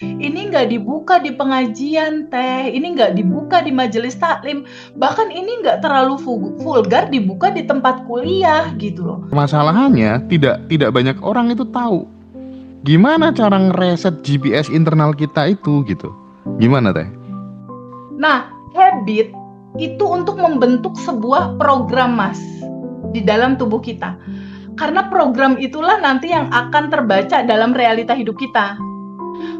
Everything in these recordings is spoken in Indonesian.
Ini nggak dibuka di pengajian, Teh. Ini nggak dibuka di majelis taklim. Bahkan ini nggak terlalu vulgar dibuka di tempat kuliah gitu loh. Masalahnya tidak banyak orang itu tahu. Gimana cara ngereset GPS internal kita itu gitu? Gimana Teh? Nah, habit itu untuk membentuk sebuah program, Mas, di dalam tubuh kita. Karena program itulah nanti yang akan terbaca dalam realita hidup kita.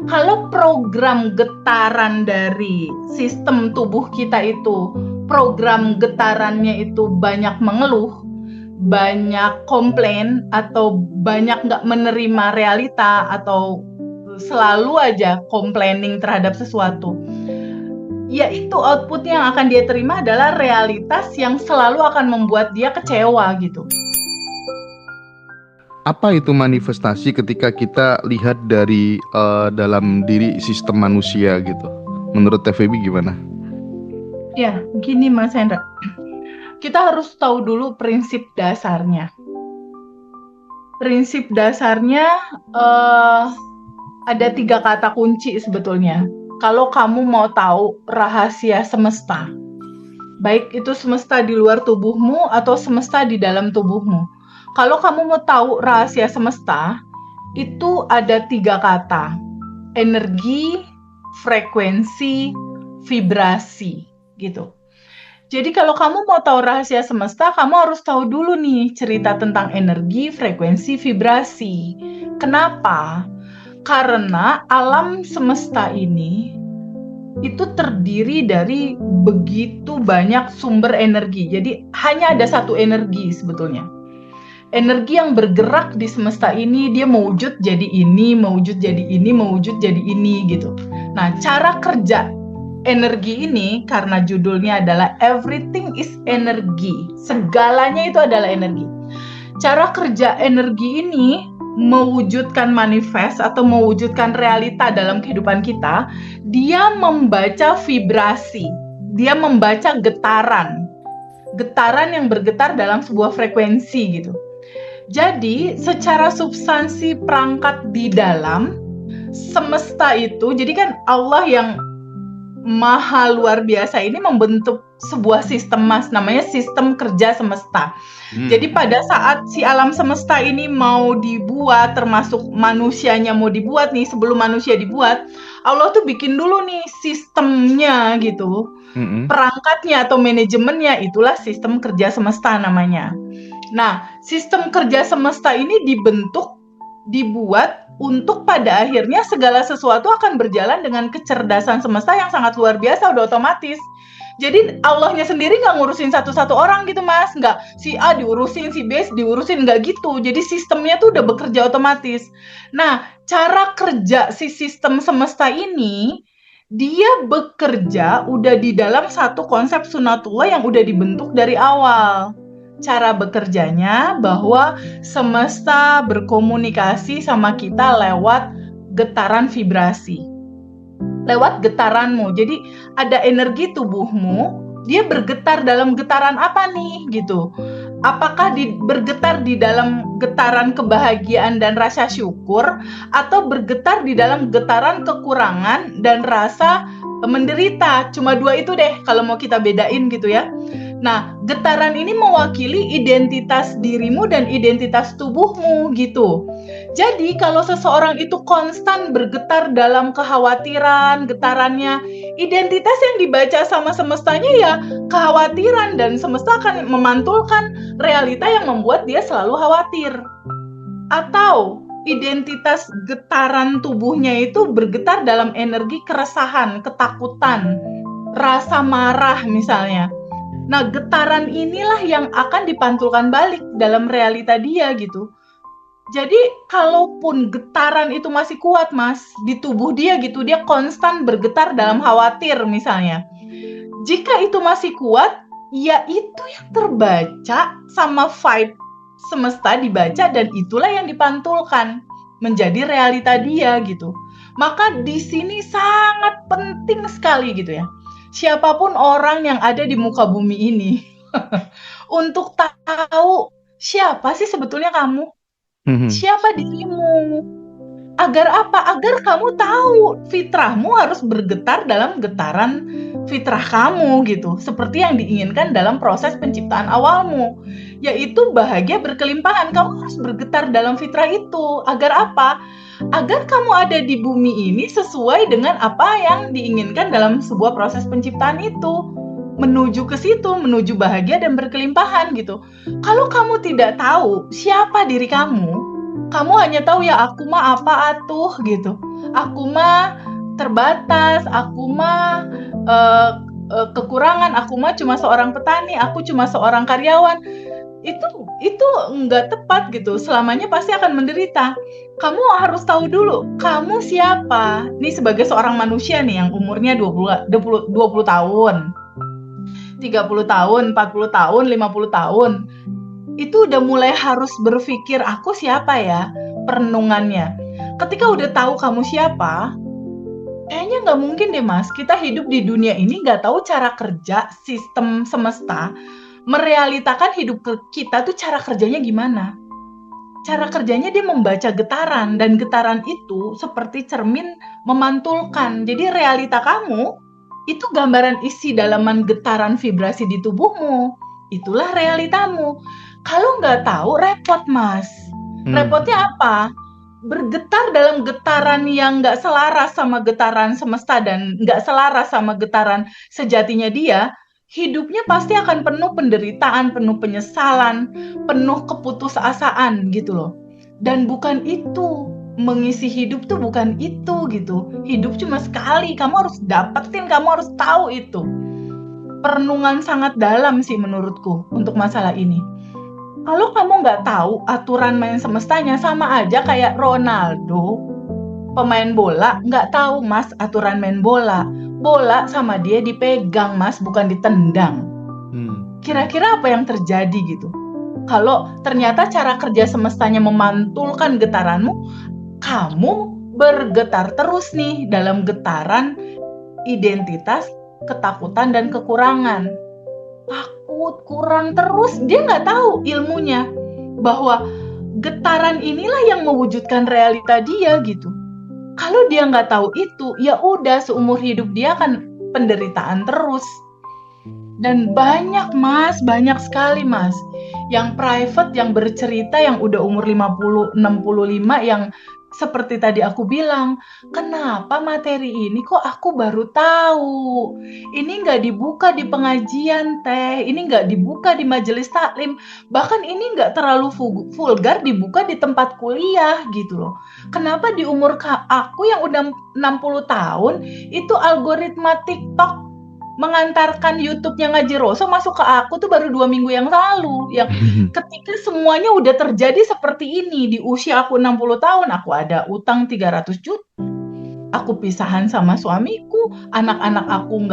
Kalau program getaran dari sistem tubuh kita itu, program getarannya itu banyak mengeluh, banyak komplain, atau banyak nggak menerima realita, atau selalu aja complaining terhadap sesuatu, ya itu outputnya yang akan dia terima adalah realitas yang selalu akan membuat dia kecewa gitu. Apa itu manifestasi ketika kita lihat dari dalam diri sistem manusia gitu? Menurut Teh Feby gimana? Ya, gini Mas Hendra. Kita harus tahu dulu prinsip dasarnya. Prinsip dasarnya ada 3 kata kunci sebetulnya. Kalau kamu mau tahu rahasia semesta, baik itu semesta di luar tubuhmu atau semesta di dalam tubuhmu. Kalau kamu mau tahu rahasia semesta, itu ada 3 kata. Energi, frekuensi, vibrasi, gitu. Jadi kalau kamu mau tahu rahasia semesta, kamu harus tahu dulu nih cerita tentang energi, frekuensi, vibrasi. Kenapa? Karena alam semesta ini itu terdiri dari begitu banyak sumber energi. Jadi hanya ada satu energi sebetulnya. Energi yang bergerak di semesta ini, dia mewujud jadi ini, mewujud jadi ini, mewujud jadi ini gitu. Nah, cara kerja energi ini, karena judulnya adalah Everything is Energy, segalanya itu adalah energi. Cara kerja energi ini mewujudkan manifest atau mewujudkan realita dalam kehidupan kita, dia membaca vibrasi, dia membaca getaran yang bergetar dalam sebuah frekuensi gitu. Jadi secara substansi perangkat di dalam semesta itu, jadi kan Allah yang maha luar biasa ini membentuk sebuah sistem, Mas, namanya sistem kerja semesta. Jadi pada saat si alam semesta ini mau dibuat, termasuk manusianya mau dibuat nih, sebelum manusia dibuat, Allah tuh bikin dulu nih sistemnya gitu. Perangkatnya atau manajemennya, itulah sistem kerja semesta namanya. Nah, sistem kerja semesta ini dibuat untuk pada akhirnya segala sesuatu akan berjalan dengan kecerdasan semesta yang sangat luar biasa, udah otomatis. Jadi Allahnya sendiri nggak ngurusin satu-satu orang gitu, Mas. Nggak si A diurusin, si B diurusin, nggak gitu. Jadi sistemnya tuh udah bekerja otomatis. Nah, cara kerja si sistem semesta ini, dia bekerja udah di dalam satu konsep sunatullah yang udah dibentuk dari awal. Cara bekerjanya bahwa semesta berkomunikasi sama kita lewat getaran vibrasi, lewat getaranmu. Jadi ada energi tubuhmu, dia bergetar dalam getaran apa nih gitu. Apakah bergetar di dalam getaran kebahagiaan dan rasa syukur, atau bergetar di dalam getaran kekurangan dan rasa menderita? Cuma 2 itu deh kalau mau kita bedain gitu ya. Nah, getaran ini mewakili identitas dirimu dan identitas tubuhmu gitu. Jadi kalau seseorang itu konstan bergetar dalam kekhawatiran, getarannya, identitas yang dibaca sama semestanya ya kekhawatiran, dan semesta akan memantulkan realita yang membuat dia selalu khawatir. Atau identitas getaran tubuhnya itu bergetar dalam energi keresahan, ketakutan, rasa marah misalnya. Nah, getaran inilah yang akan dipantulkan balik dalam realita dia gitu. Jadi, kalaupun getaran itu masih kuat, Mas, di tubuh dia gitu, dia konstan bergetar dalam khawatir misalnya. Jika itu masih kuat, ya itu yang terbaca sama vibe semesta dibaca, dan itulah yang dipantulkan menjadi realita dia gitu. Maka di sini sangat penting sekali gitu ya, siapapun orang yang ada di muka bumi ini untuk tahu siapa sih sebetulnya kamu, siapa dirimu, Agar apa? Agar kamu tahu fitrahmu harus bergetar dalam getaran fitrah kamu gitu. Seperti yang diinginkan dalam proses penciptaan awalmu, yaitu bahagia berkelimpahan. Kamu harus bergetar dalam fitrah itu. Agar apa? Agar kamu ada di bumi ini sesuai dengan apa yang diinginkan dalam sebuah proses penciptaan itu. Menuju ke situ, menuju bahagia dan berkelimpahan gitu. Kalau kamu tidak tahu siapa diri kamu hanya tahu ya aku mah apa atuh gitu. Aku mah terbatas, aku mah kekurangan, aku mah cuma seorang petani, aku cuma seorang karyawan. Itu nggak tepat gitu. Selamanya pasti akan menderita. Kamu harus tahu dulu, kamu siapa? Nih sebagai seorang manusia nih yang umurnya 20 tahun, 30 tahun, 40 tahun, 50 tahun. Itu udah mulai harus berpikir, aku siapa ya? Perenungannya. Ketika udah tahu kamu siapa, kayaknya nggak mungkin deh mas, kita hidup di dunia ini nggak tahu cara kerja sistem semesta, merealitakan hidup kita tuh cara kerjanya gimana. Cara kerjanya dia membaca getaran, dan getaran itu seperti cermin memantulkan. Jadi realita kamu, itu gambaran isi dalaman getaran vibrasi di tubuhmu. Itulah realitamu. Kalau nggak tahu, repot mas. Repotnya apa? Bergetar dalam getaran yang nggak selaras sama getaran semesta dan nggak selaras sama getaran sejatinya dia, hidupnya pasti akan penuh penderitaan, penuh penyesalan, penuh keputusasaan gitu loh. Dan bukan itu, mengisi hidup tuh bukan itu gitu. Hidup cuma sekali, kamu harus dapetin, kamu harus tahu itu. Perenungan sangat dalam sih menurutku untuk masalah ini. Kalau kamu nggak tahu aturan main semestanya, sama aja kayak Ronaldo, pemain bola, nggak tahu mas aturan main bola. Bola sama dia dipegang mas, bukan ditendang. Kira-kira apa yang terjadi gitu? Kalau ternyata cara kerja semestanya memantulkan getaranmu, kamu bergetar terus nih dalam getaran identitas, ketakutan, dan kekurangan. Takut, kurang terus, dia nggak tahu ilmunya bahwa getaran inilah yang mewujudkan realita dia gitu. Kalau dia nggak tahu itu, ya udah seumur hidup dia akan penderitaan terus. Dan banyak mas, banyak sekali mas, yang private, yang bercerita, yang udah umur 50, 65, yang seperti tadi aku bilang, kenapa materi ini kok aku baru tahu? Ini nggak dibuka di pengajian teh, ini nggak dibuka di majelis taklim, bahkan ini nggak terlalu vulgar dibuka di tempat kuliah gitu loh. Kenapa di umur aku yang udah 60 tahun, itu algoritma TikTok mengantarkan YouTube-nya Ngaji Roso masuk ke aku tuh baru 2 minggu yang lalu. Yang ketika semuanya udah terjadi seperti ini di usia aku 60 tahun, aku ada utang 300 juta. Aku pisahan sama suamiku, anak-anak aku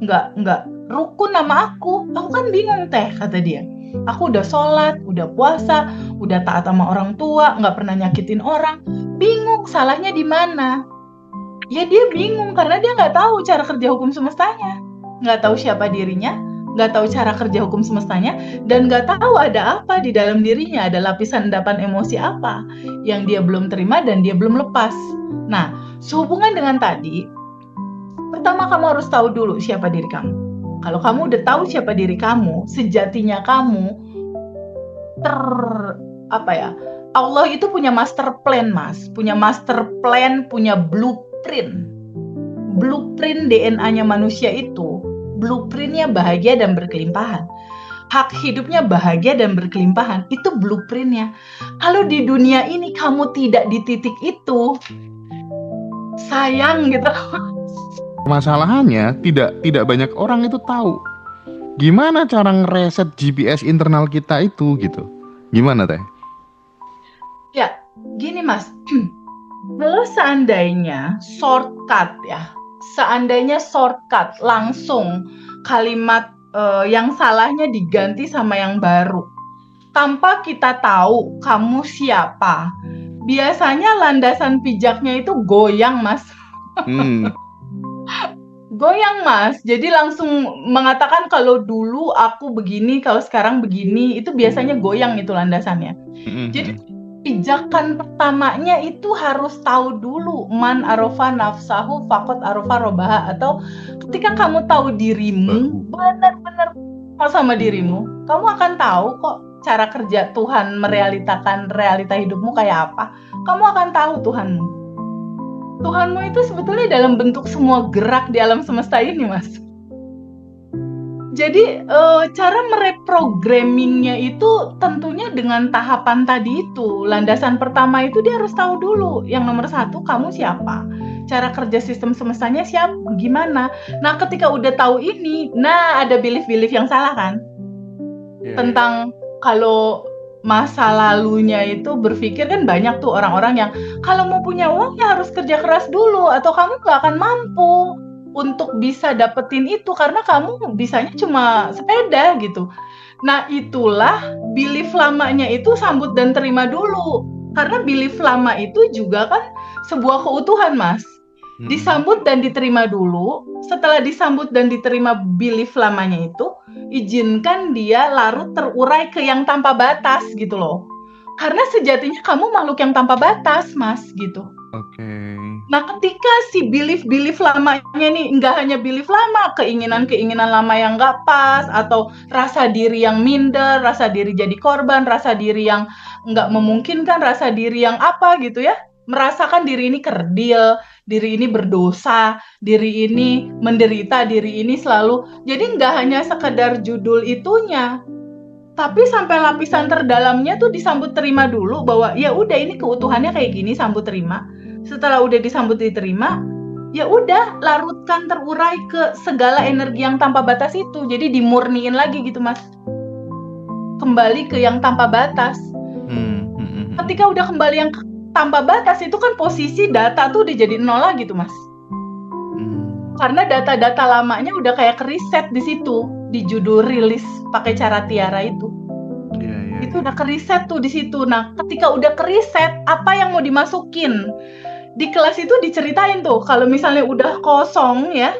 nggak rukun sama aku. Aku kan bingung teh, kata dia. Aku udah sholat, udah puasa, udah taat sama orang tua, nggak pernah nyakitin orang. Bingung salahnya di mana? Ya dia bingung karena dia nggak tahu cara kerja hukum semestanya. Nggak tahu siapa dirinya, nggak tahu cara kerja hukum semestanya, dan nggak tahu ada apa di dalam dirinya, ada lapisan endapan emosi apa yang dia belum terima dan dia belum lepas. Nah, sehubungan dengan tadi, pertama kamu harus tahu dulu siapa diri kamu. Kalau kamu udah tahu siapa diri kamu, sejatinya kamu, Allah itu punya master plan mas, punya master plan, punya blueprint. Blueprint DNA-nya manusia itu, blueprintnya bahagia dan berkelimpahan. Hak hidupnya bahagia dan berkelimpahan, itu blueprintnya. Kalau di dunia ini kamu tidak di titik itu, sayang gitu. Masalahnya tidak banyak orang itu tahu gimana cara ngereset GPS internal kita itu gitu. Gimana teh? Ya, gini mas. Kalau seandainya shortcut ya, seandainya shortcut langsung kalimat yang salahnya diganti sama yang baru, tanpa kita tahu kamu siapa, biasanya landasan pijaknya itu goyang mas. Goyang mas, jadi langsung mengatakan kalau dulu aku begini, kalau sekarang begini, itu biasanya goyang itu landasannya. Jadi pijakan pertamanya itu harus tahu dulu, man arofa nafsahu fakot arofa robaha, atau ketika kamu tahu dirimu, benar-benar sama dirimu, kamu akan tahu kok cara kerja Tuhan merealitakan realita hidupmu kayak apa. Kamu akan tahu Tuhanmu. Tuhanmu itu sebetulnya dalam bentuk semua gerak di alam semesta ini, Mas. Jadi cara mereprogrammingnya itu tentunya dengan tahapan tadi itu. Landasan pertama itu dia harus tahu dulu. Yang nomor satu, kamu siapa? Cara kerja sistem semestanya siapa? Gimana? Nah, ketika udah tahu ini, nah ada belief-belief yang salah kan? Tentang kalau masa lalunya itu berpikir kan banyak tuh orang-orang yang kalau mau punya uang ya harus kerja keras dulu, atau kamu nggak akan mampu untuk bisa dapetin itu karena kamu bisanya cuma sepeda gitu. Nah, itulah belief lamanya itu sambut dan terima dulu. Karena belief lama itu juga kan sebuah keutuhan, Mas. Disambut dan diterima dulu. Setelah disambut dan diterima belief lamanya itu, izinkan dia larut terurai ke yang tanpa batas gitu loh. Karena sejatinya kamu makhluk yang tanpa batas, Mas, gitu. Oke. Nah, ketika si belief lamanya nih, nggak hanya belief lama, keinginan lama yang nggak pas, atau rasa diri yang minder, rasa diri jadi korban, rasa diri yang nggak memungkinkan, rasa diri yang apa gitu ya, merasakan diri ini kerdil, diri ini berdosa, diri ini menderita, diri ini selalu. Jadi nggak hanya sekedar judul itunya, tapi sampai lapisan terdalamnya tuh disambut terima dulu, bahwa ya udah ini keutuhannya kayak gini, sambut terima. Setelah udah disambut diterima, ya udah larutkan terurai ke segala energi yang tanpa batas itu. Jadi dimurniin lagi gitu, Mas. Kembali ke yang tanpa batas. Ketika udah kembali yang tanpa batas itu kan posisi data tuh udah jadi nol lagi tuh, Mas. Karena data-data lamanya udah kayak keriset di situ, di judul rilis pakai cara Tiara itu. Itu udah keriset tuh di situ. Nah, ketika udah keriset, apa yang mau dimasukin? Di kelas itu diceritain tuh, kalau misalnya udah kosong ya,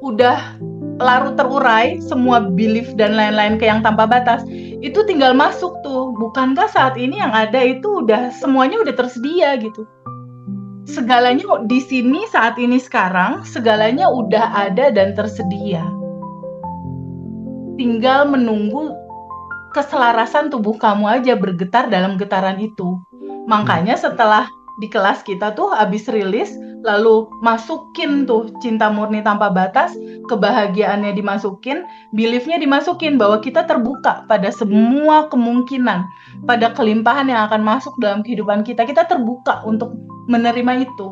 udah larut terurai semua belief dan lain-lain ke yang tanpa batas, itu tinggal masuk tuh. Bukankah saat ini yang ada itu udah semuanya udah tersedia gitu? Segalanya di sini saat ini sekarang, segalanya udah ada dan tersedia. Tinggal menunggu keselarasan tubuh kamu aja bergetar dalam getaran itu. Makanya setelah di kelas kita tuh habis rilis, lalu masukin tuh cinta murni tanpa batas, kebahagiaannya dimasukin, beliefnya dimasukin bahwa kita terbuka pada semua kemungkinan, pada kelimpahan yang akan masuk dalam kehidupan kita. Kita terbuka untuk menerima itu.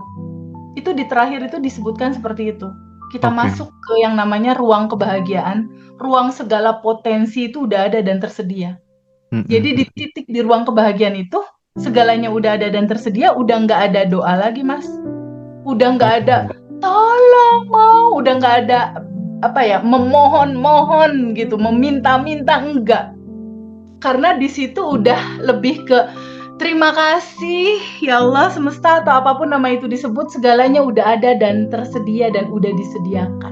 Itu di terakhir itu disebutkan seperti itu. Kita masuk ke yang namanya ruang kebahagiaan, ruang segala potensi itu udah ada dan tersedia. Jadi di titik di ruang kebahagiaan itu, segalanya udah ada dan tersedia, udah nggak ada doa lagi, Mas. Udah nggak ada tolong mau, udah nggak ada memohon gitu, meminta-minta, enggak. Karena di situ udah lebih ke terima kasih ya Allah semesta atau apapun nama itu disebut, segalanya udah ada dan tersedia dan udah disediakan.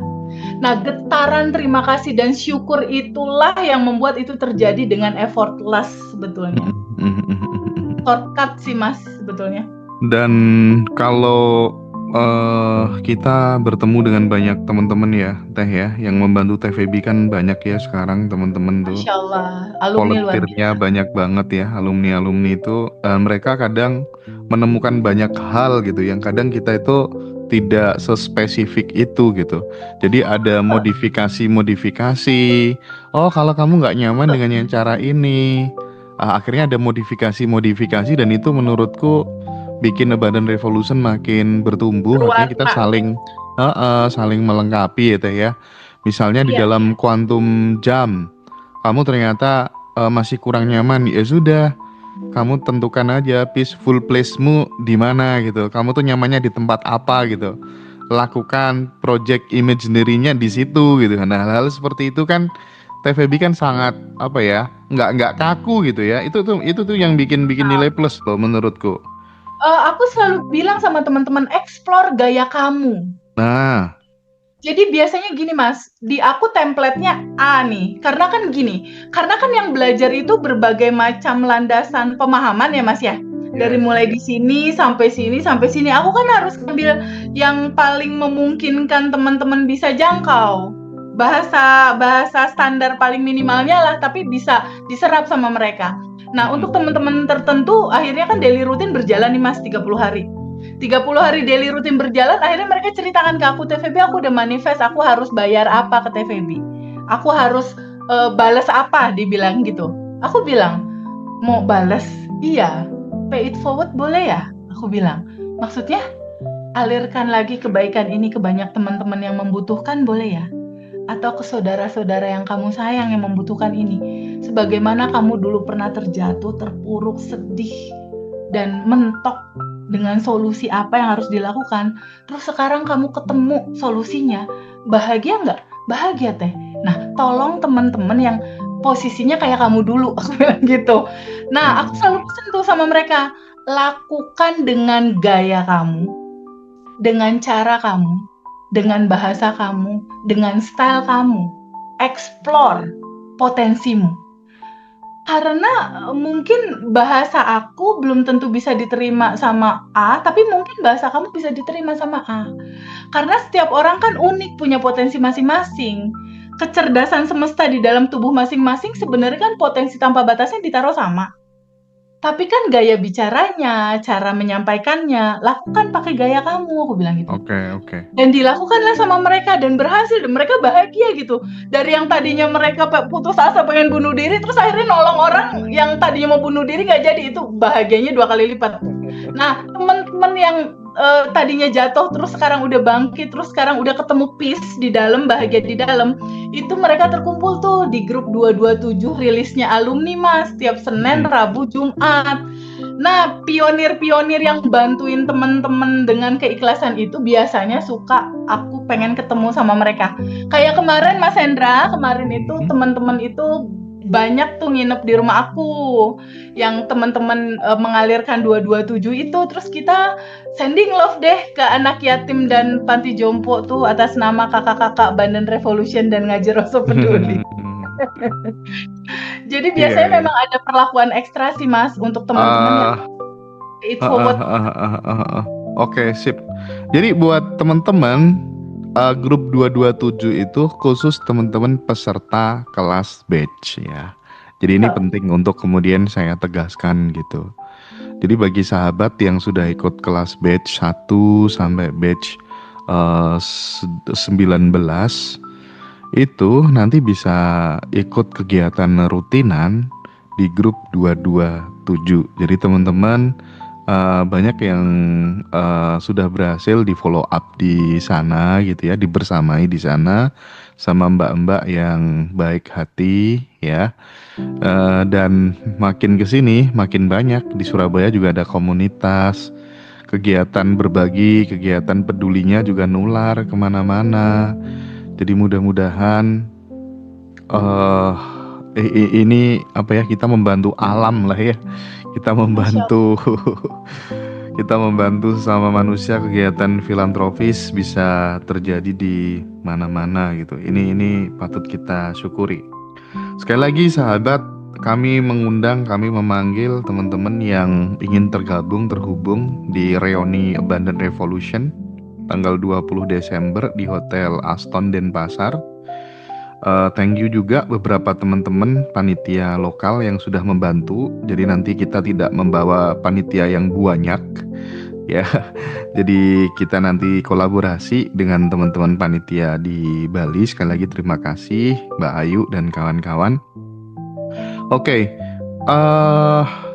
Nah, getaran terima kasih dan syukur itulah yang membuat itu terjadi dengan effortless sebetulnya. Shortcut sih, Mas, sebetulnya. Dan kalau kita bertemu dengan banyak teman-teman ya, Teh ya, yang membantu TVB kan banyak ya sekarang teman-teman tuh. Masya Allah, alumni luar volunteernya biasa. banyak banget ya, alumni itu mereka kadang menemukan banyak hal gitu yang kadang kita itu tidak sespesifik itu gitu. Jadi ada modifikasi. Oh, kalau kamu nggak nyaman dengan yang cara ini, akhirnya ada modifikasi dan itu menurutku bikin Abundant Revolution makin bertumbuh. Artinya kita saling melengkapi ya Teh ya. Misalnya di dalam quantum jam, kamu ternyata masih kurang nyaman, ya sudah, kamu tentukan aja peaceful place-mu di mana gitu. Kamu tuh nyamannya di tempat apa gitu. Lakukan project imaginary-nya di situ gitu. Nah, hal seperti itu kan TVB kan sangat nggak kaku gitu ya. Itu tuh yang bikin nilai plus loh menurutku. Aku selalu bilang sama teman-teman, explore gaya kamu. Nah, jadi biasanya gini, Mas, di aku template-nya A nih, karena kan yang belajar itu berbagai macam landasan pemahaman ya, Mas ya. Dari Yes, mulai di yes. sini sampai sini sampai sini. Aku kan harus ambil yang paling memungkinkan teman-teman bisa jangkau. Bahasa bahasa standar paling minimalnya lah, tapi bisa diserap sama mereka. Nah, untuk teman-teman tertentu akhirnya kan daily rutin berjalan nih Mas 30 hari. 30 hari daily rutin berjalan, akhirnya mereka ceritakan ke aku, TVB aku udah manifest, aku harus bayar apa ke TVB. Aku harus balas apa, dibilang gitu. Aku bilang, mau balas? Iya. Pay it forward boleh ya? Aku bilang. Maksudnya, alirkan lagi kebaikan ini ke banyak teman-teman yang membutuhkan boleh ya? Atau ke saudara-saudara yang kamu sayang yang membutuhkan ini. Sebagaimana kamu dulu pernah terjatuh, terpuruk, sedih, dan mentok dengan solusi apa yang harus dilakukan. Terus sekarang kamu ketemu solusinya. Bahagia nggak? Bahagia teh. Nah, tolong teman-teman yang posisinya kayak kamu dulu, aku bilang gitu. Nah, aku selalu pesen tuh sama mereka, lakukan dengan gaya kamu, dengan cara kamu, dengan bahasa kamu, dengan style kamu. Explore potensimu. Karena mungkin bahasa aku belum tentu bisa diterima sama A, tapi mungkin bahasa kamu bisa diterima sama A. Karena setiap orang kan unik, punya potensi masing-masing. Kecerdasan semesta di dalam tubuh masing-masing sebenarnya kan potensi tanpa batasnya ditaruh sama. Tapi kan gaya bicaranya, cara menyampaikannya, lakukan pakai gaya kamu, aku bilang gitu. Oke, oke. Dan dilakukanlah sama mereka dan berhasil dan mereka bahagia gitu. Dari yang tadinya mereka putus asa pengen bunuh diri, terus akhirnya nolong orang yang tadinya mau bunuh diri nggak jadi, itu bahagianya 2 kali lipat. Nah, teman-teman yang tadinya jatuh terus sekarang udah bangkit, terus sekarang udah ketemu peace di dalam, bahagia di dalam, itu mereka terkumpul tuh di grup 227 rilisnya alumni Mas, tiap Senin, Rabu, Jumat. Nah, pionir-pionir yang bantuin teman-teman dengan keikhlasan itu biasanya suka aku pengen ketemu sama mereka. Kayak kemarin Mas Hendra, kemarin itu teman-teman itu banyak tuh nginep di rumah aku. Yang teman-teman mengalirkan 227 itu, terus kita sending love deh ke anak yatim dan panti jompo tuh atas nama kakak-kakak Bandan Revolution dan Ngaji Rasa Peduli. Jadi biasanya memang ada perlakuan ekstra sih Mas untuk teman-teman yang it forward. Oke, sip. Jadi buat teman-teman grup 227 itu khusus teman-teman peserta kelas batch ya. Jadi ini penting untuk kemudian saya tegaskan gitu. Jadi bagi sahabat yang sudah ikut kelas batch 1 sampai batch 19 itu nanti bisa ikut kegiatan rutinan di grup 227. Jadi teman-teman banyak yang sudah berhasil di follow up di sana gitu ya, dibersamai di sana sama mbak-mbak yang baik hati ya. Dan makin kesini makin banyak di Surabaya juga ada komunitas, kegiatan berbagi, kegiatan pedulinya juga nular kemana-mana. Jadi mudah-mudahan ini apa ya, kita membantu alam lah ya, kita membantu kita membantu sesama manusia, kegiatan filantropis bisa terjadi di mana-mana gitu. Ini patut kita syukuri. Sekali lagi sahabat, kami memanggil teman-teman yang ingin terhubung di reuni Abundant Revolution tanggal 20 Desember di Hotel Aston Denpasar. Thank you juga beberapa teman-teman panitia lokal yang sudah membantu. Jadi nanti kita tidak membawa panitia yang banyak ya. Jadi kita nanti kolaborasi dengan teman-teman panitia di Bali. Sekali lagi terima kasih Mbak Ayu dan kawan-kawan. Oke,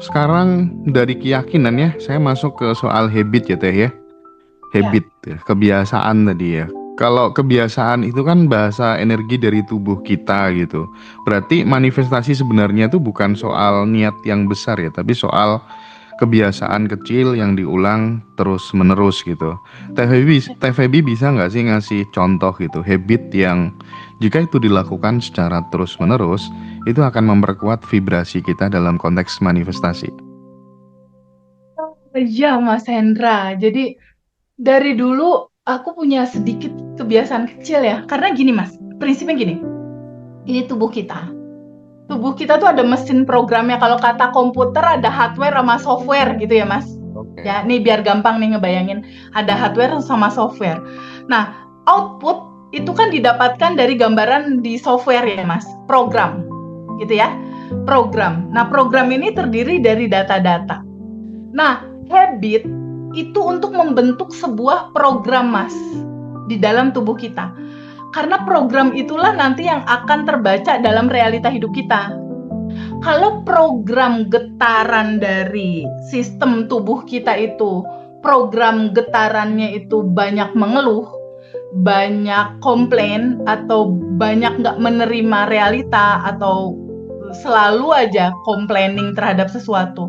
sekarang dari keyakinan ya, saya masuk ke soal habit ya Teh ya. Habit ya, kebiasaan tadi ya. Kalau kebiasaan itu kan bahasa energi dari tubuh kita gitu. Berarti manifestasi sebenarnya itu bukan soal niat yang besar ya, tapi soal kebiasaan kecil yang diulang terus menerus gitu. TVB bisa nggak sih ngasih contoh gitu, habit yang jika itu dilakukan secara terus menerus, itu akan memperkuat vibrasi kita dalam konteks manifestasi. Iya Mas Hendra, jadi dari dulu aku punya sedikit kebiasaan kecil ya. Karena gini Mas, prinsipnya gini, ini tubuh kita. tubuh kita tuh ada mesin programnya. Kalau kata komputer ada hardware sama software gitu ya Mas. Oke. Ya, nih biar gampang nih ngebayangin. Ada hardware sama software. Nah, output itu kan didapatkan dari gambaran di software ya Mas. Program, gitu ya. Program. Nah, program ini terdiri dari data-data. Nah, habit itu untuk membentuk sebuah program Mas di dalam tubuh kita. Karena program itulah nanti yang akan terbaca dalam realita hidup kita. Kalau program getaran dari sistem tubuh kita itu, program getarannya itu banyak mengeluh, banyak komplain, atau banyak nggak menerima realita, atau selalu aja complaining terhadap sesuatu,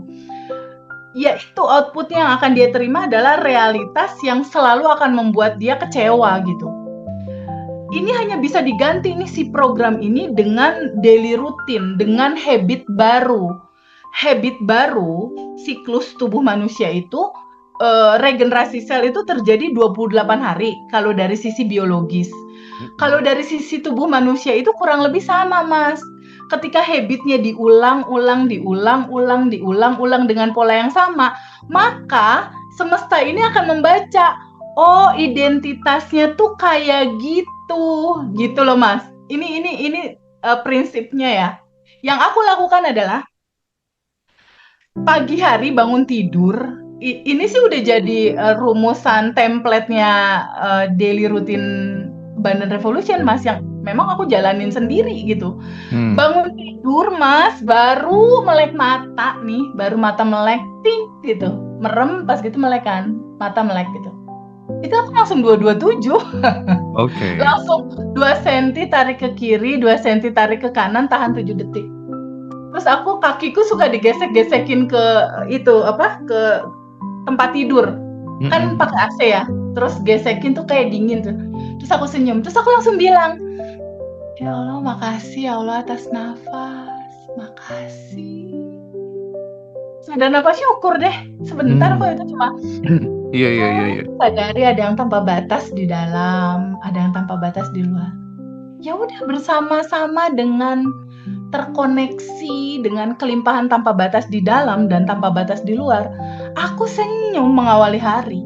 ya itu output yang akan dia terima adalah realitas yang selalu akan membuat dia kecewa gitu. Ini hanya bisa diganti nih si program ini dengan daily rutin, dengan habit baru. Habit baru, siklus tubuh manusia itu, regenerasi sel itu terjadi 28 hari kalau dari sisi biologis. Kalau dari sisi tubuh manusia itu kurang lebih sama, Mas. Ketika habitnya diulang-ulang dengan pola yang sama, maka semesta ini akan membaca, oh identitasnya tuh kayak gitu loh Mas. Ini prinsipnya ya. Yang aku lakukan adalah pagi hari bangun tidur. Ini sih udah jadi rumusan template-nya daily routine Bandan Revolution Mas, yang memang aku jalanin sendiri gitu. Bangun tidur Mas, baru melek mata nih, baru mata melek ting gitu, merem pas gitu melek kan, mata melek gitu. Itu aku langsung 227. Oke. Langsung 2 cm tarik ke kiri, 2 cm tarik ke kanan, tahan 7 detik. Terus aku kakiku suka digesek-gesekin ke itu ke tempat tidur. Kan pakai AC ya. Terus gesekin tuh kayak dingin tuh. Terus aku senyum. Terus aku langsung bilang, ya Allah makasih ya Allah atas nafas. Makasih. Dan nafasnya ukur deh. Sebentar kok itu cuma Iya. sadari ada yang tanpa batas di dalam, ada yang tanpa batas di luar. Ya udah bersama-sama dengan terkoneksi dengan kelimpahan tanpa batas di dalam dan tanpa batas di luar, aku senyum mengawali hari.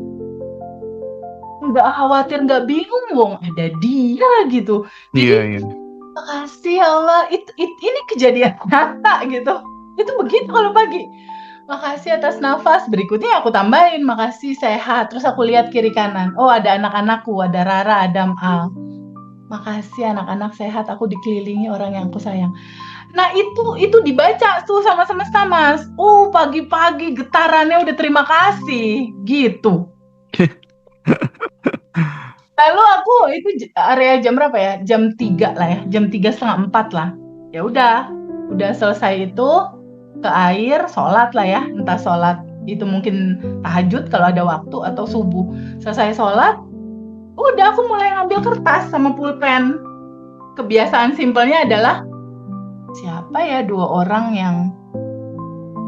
Nggak khawatir, nggak bingung, wong ada dia gitu. Jadi makasih ya Allah, ini kejadian nyata gitu. Itu begitu kalau pagi. Makasih atas nafas. Berikutnya aku tambahin, makasih sehat. Terus aku lihat kiri kanan. Oh ada anak-anakku, ada Rara, Adam, Al. Makasih anak-anak sehat. Aku dikelilingi orang yang aku sayang. Nah itu dibaca tuh sama semesta Mas. Oh pagi-pagi getarannya udah terima kasih gitu. Lalu aku itu area jam berapa ya? Jam 3 lah ya. Jam 3:30 lah. Ya udah selesai itu ke air, sholat lah ya, entah sholat itu mungkin tahajud kalau ada waktu atau subuh. Selesai sholat, udah aku mulai ngambil kertas sama pulpen. Kebiasaan simpelnya adalah siapa ya 2 orang yang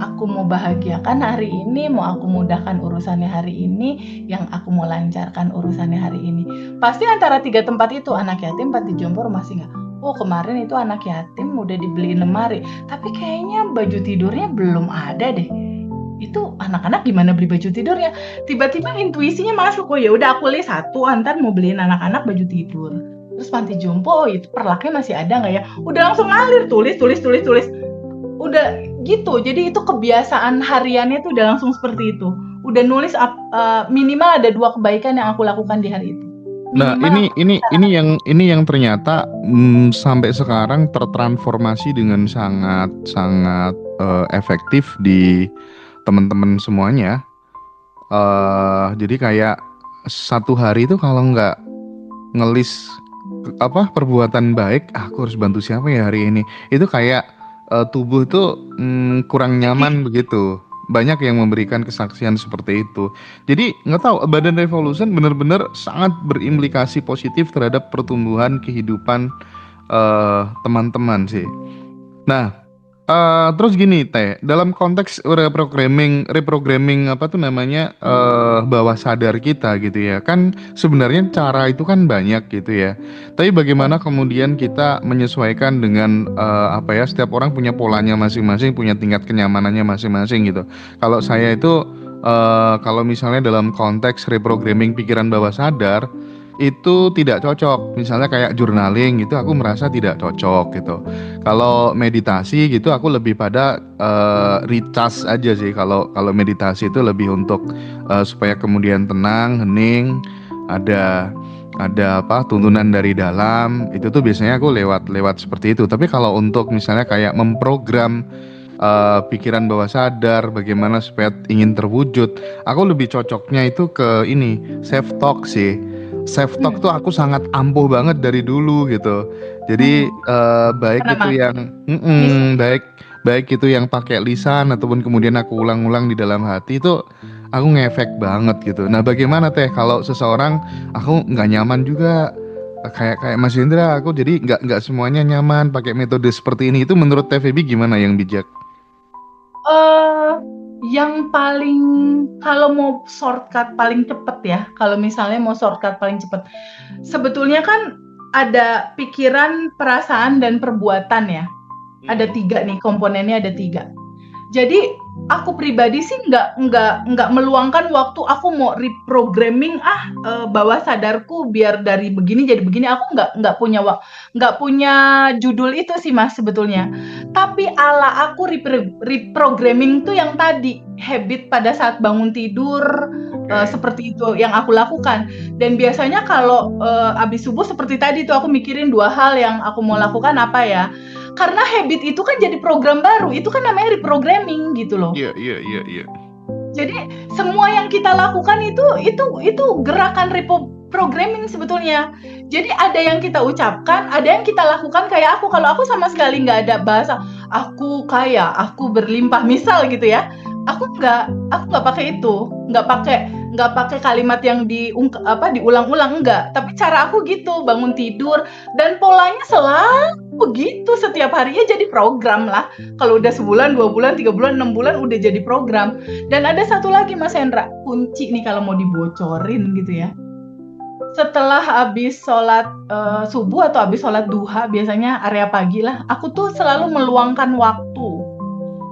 aku mau bahagiakan hari ini, mau aku mudahkan urusannya hari ini, yang aku mau lancarkan urusannya hari ini. Pasti antara 3 tempat itu, anak yatim, panti jompo, rumah singgah. Oh kemarin itu anak yatim udah dibeliin lemari, tapi kayaknya baju tidurnya belum ada deh. Itu anak-anak gimana beli baju tidurnya? Tiba-tiba intuisinya masuk, oh ya udah aku lihat satu, antar mau beliin anak-anak baju tidur. Terus panti jompo, oh itu perlaknya masih ada nggak ya? Udah langsung ngalir, tulis. Udah gitu, jadi itu kebiasaan hariannya tuh udah langsung seperti itu. Udah nulis minimal ada 2 kebaikan yang aku lakukan di hari itu. Nah, ini yang ternyata sampai sekarang tertransformasi dengan sangat efektif di teman-teman semuanya. Jadi kayak satu hari itu kalau nggak ngelis perbuatan baik, aku harus bantu siapa ya hari ini. Itu kayak tubuh tuh kurang nyaman begitu. Banyak yang memberikan kesaksian seperti itu. Jadi nggak tahu, Bandan Revolution benar-benar sangat berimplikasi positif terhadap pertumbuhan kehidupan teman-teman sih. Nah, Terus gini Teh, dalam konteks reprogramming apa tuh namanya bawah sadar kita gitu ya, kan sebenarnya cara itu kan banyak gitu ya. Tapi bagaimana kemudian kita menyesuaikan dengan apa ya, setiap orang punya polanya masing-masing, punya tingkat kenyamanannya masing-masing gitu. Kalau saya itu kalau misalnya dalam konteks reprogramming pikiran bawah sadar itu tidak cocok. Misalnya kayak journaling gitu, aku merasa tidak cocok gitu. Kalau meditasi gitu aku lebih pada recharge aja sih. Kalau kalau meditasi itu lebih untuk supaya kemudian tenang, hening, ada apa tuntunan dari dalam. Itu tuh biasanya aku lewat seperti itu. Tapi kalau untuk misalnya kayak memprogram pikiran bawah sadar bagaimana supaya ingin terwujud, aku lebih cocoknya itu ke ini, self talk sih. Self talk Hmm. tuh aku sangat ampuh banget dari dulu gitu. Jadi Hmm. baik Karena itu Mas yang bisa. baik baik itu yang pakai lisan ataupun kemudian aku ulang-ulang di dalam hati itu aku ngefek banget gitu. Nah, bagaimana Teh kalau seseorang aku nggak nyaman juga kayak kayak Mas Indra, aku jadi nggak semuanya nyaman pakai metode seperti ini. Itu menurut Teh Feby gimana yang bijak? eh yang paling, kalau mau shortcut paling cepet ya, kalau misalnya mau shortcut paling cepet, sebetulnya kan ada pikiran, perasaan, dan perbuatan ya. Ada Mm-mm. 3 nih, komponennya ada 3. Jadi aku pribadi sih nggak meluangkan waktu aku mau reprogramming bawah sadarku biar dari begini jadi begini. Aku nggak punya judul itu sih Mas sebetulnya. Tapi ala aku reprogramming tuh yang tadi habit pada saat bangun tidur, Oke. seperti itu yang aku lakukan. Dan biasanya kalau abis subuh seperti tadi tuh aku mikirin 2 hal yang aku mau lakukan apa ya. Karena habit itu kan jadi program baru, itu kan namanya reprogramming gitu loh. Iya, iya, iya, iya. Jadi semua yang kita lakukan itu gerakan reprogramming sebetulnya. Jadi ada yang kita ucapkan, ada yang kita lakukan. Kayak aku, kalau aku sama sekali nggak ada bahasa aku kaya, aku berlimpah misal gitu ya. Aku nggak pakai itu, nggak pakai kalimat yang diulang-ulang, enggak. Tapi cara aku gitu, bangun tidur, dan polanya selalu begitu setiap harinya, jadi program lah. Kalau udah sebulan, 2 bulan, 3 bulan, 6 bulan udah jadi program. Dan ada satu lagi Mas Hendra, kunci nih kalau mau dibocorin gitu ya. Setelah habis sholat subuh atau habis sholat duha, biasanya area pagi lah, aku tuh selalu meluangkan waktu.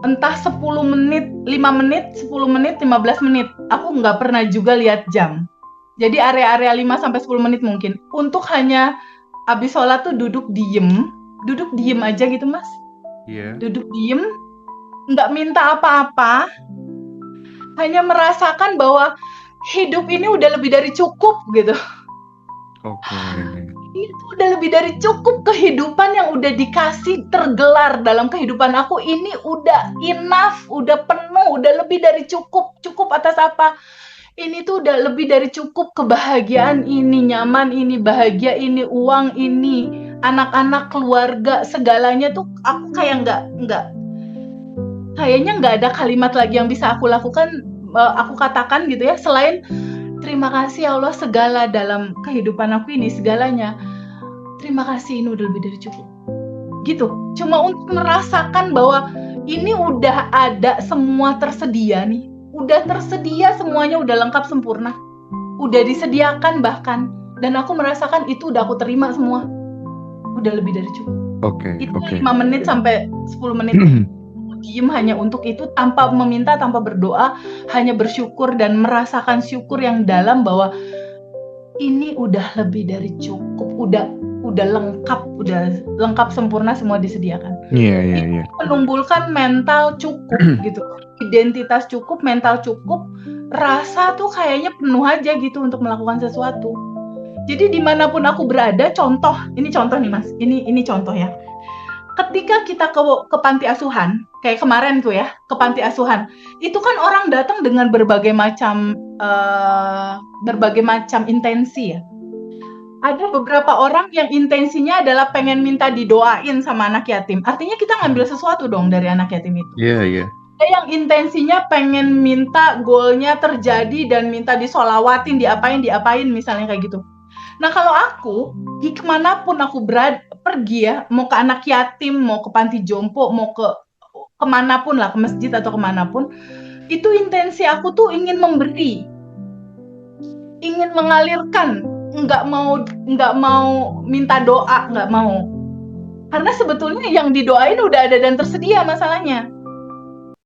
Entah 10 menit, 5 menit, 10 menit, 15 menit. Aku nggak pernah juga lihat jam. Jadi area-area 5 sampai 10 menit mungkin. Untuk hanya habis sholat tuh duduk diem aja gitu Mas. Iya. Duduk diem, nggak minta apa-apa, hanya merasakan bahwa hidup ini udah lebih dari cukup gitu. Oke. Itu udah lebih dari cukup, kehidupan yang udah dikasih tergelar dalam kehidupan aku ini udah enough, udah penuh, udah lebih dari cukup. Cukup atas apa? Ini tuh udah lebih dari cukup, kebahagiaan ini, nyaman ini, bahagia ini, uang ini, anak-anak, keluarga, segalanya tuh aku kayak kayaknya nggak ada kalimat lagi yang bisa aku lakukan, aku katakan gitu ya, selain terima kasih ya Allah segala dalam kehidupan aku ini, segalanya. Terima kasih, ini udah lebih dari cukup. Gitu. Cuma untuk merasakan bahwa ini udah ada semua tersedia nih. Udah tersedia semuanya, udah lengkap sempurna. Udah disediakan bahkan. Dan aku merasakan itu udah aku terima semua. Udah lebih dari cukup. Oke, Itu oke. 5 menit sampai 10 menit diem hanya untuk itu, tanpa meminta, tanpa berdoa, hanya bersyukur dan merasakan syukur yang dalam bahwa ini udah lebih dari cukup, udah lengkap sempurna, semua disediakan. Iya, iya, Itu iya. menumbuhkan mental cukup gitu, identitas cukup, mental cukup, rasa tuh kayaknya penuh aja gitu untuk melakukan sesuatu. Jadi dimanapun aku berada, ini contoh nih Mas, ini contoh ya. Ketika kita ke panti asuhan, kayak kemarin tuh ya, ke panti asuhan, itu kan orang datang dengan berbagai macam intensi ya. Ada beberapa orang yang intensinya adalah pengen minta didoain sama anak yatim. Artinya kita ngambil sesuatu dong dari anak yatim itu. Iya, iya. Ada yang intensinya pengen minta goalnya terjadi dan minta disolawatin, diapain misalnya kayak gitu. Nah kalau aku, kemanapun aku pergi ya, mau ke anak yatim, mau ke panti jompo, mau ke kemanapun lah, ke masjid atau kemanapun, itu intensi aku tuh ingin memberi, ingin mengalirkan, nggak mau minta doa, nggak mau. Karena sebetulnya yang didoain udah ada dan tersedia masalahnya.